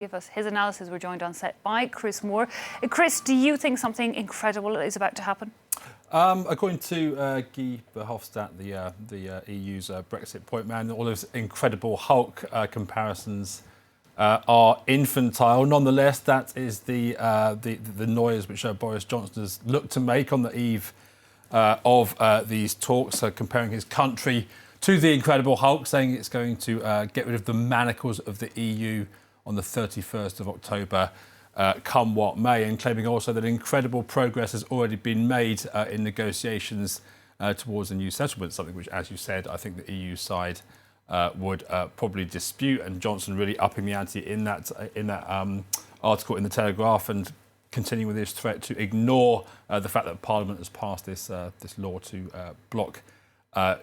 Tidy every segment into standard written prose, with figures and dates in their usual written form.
Give us his analysis. We're joined on set by Chris Moore. Chris, do you think something incredible is about to happen? According to Guy Verhofstadt, the EU's Brexit point man, all those incredible Hulk comparisons are infantile. Nonetheless, that is the noise which Boris Johnson has looked to make on the eve of these talks, comparing his country to the Incredible Hulk, saying it's going to get rid of the manacles of the EU on the 31st of October, come what may, and claiming also that incredible progress has already been made in negotiations towards a new settlement, something which, as you said, I think the EU side would probably dispute, and Johnson really upping the ante in that article in the Telegraph and continuing with his threat to ignore the fact that Parliament has passed this law to block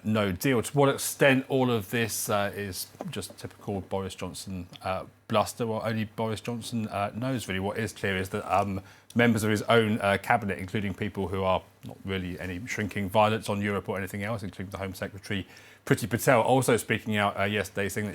no deal. To what extent all of this is just typical Boris Johnson bluster? Well, only Boris Johnson knows, really. What is clear is that members of his own cabinet, including people who are not really any shrinking violets on Europe or anything else, including the Home Secretary, Priti Patel, also speaking out yesterday, saying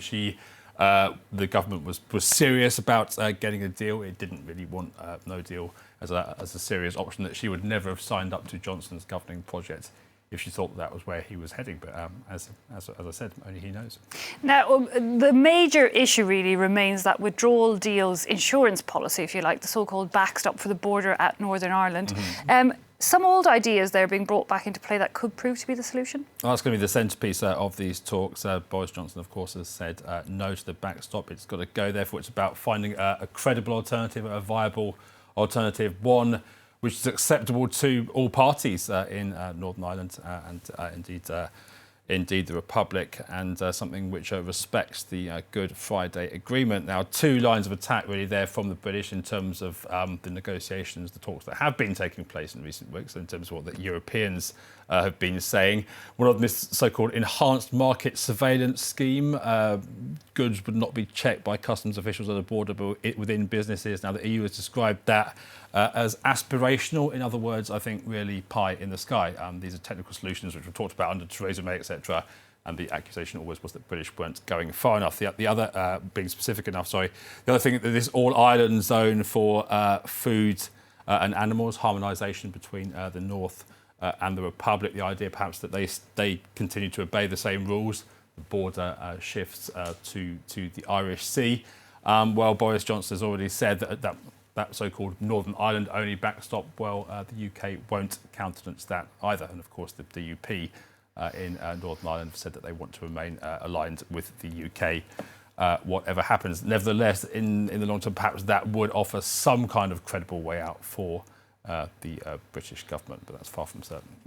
that the government was serious about getting a deal. It didn't really want no deal as a serious option, that she would never have signed up to Johnson's governing project if she thought that was where he was heading. But as I said, only he knows. Now, the major issue really remains that withdrawal deal's insurance policy, if you like, the so-called backstop for the border at Northern Ireland. Mm-hmm. Some old ideas there being brought back into play that could prove to be the solution? Well, that's going to be the centrepiece of these talks. Boris Johnson, of course, has said no to the backstop. It's got to go. Therefore, it's about finding a credible alternative, a viable alternative, one which is acceptable to all parties in Northern Ireland and indeed the Republic, and something which respects the Good Friday Agreement. Now, two lines of attack really there from the British in terms of the negotiations, the talks that have been taking place in recent weeks, in terms of what the Europeans have been saying. One of them is so-called enhanced market surveillance scheme. Goods would not be checked by customs officials at the border, but within businesses. Now, the EU has described that as aspirational. In other words, I think really pie in the sky. These are technical solutions which were talked about under Theresa May, etc. And the accusation always was that British weren't going far enough. The other, being specific enough, the other thing, that this all-island zone for food and animals, harmonisation between the North and the Republic, the idea perhaps that they continue to obey the same rules, the border shifts to the Irish Sea. Well, Boris Johnson has already said that so-called Northern Ireland only backstop, well, the UK won't countenance that either. And of course, the DUP in Northern Ireland have said that they want to remain aligned with the UK, whatever happens. Nevertheless, in the long term, perhaps that would offer some kind of credible way out for the British government, but that's far from certain.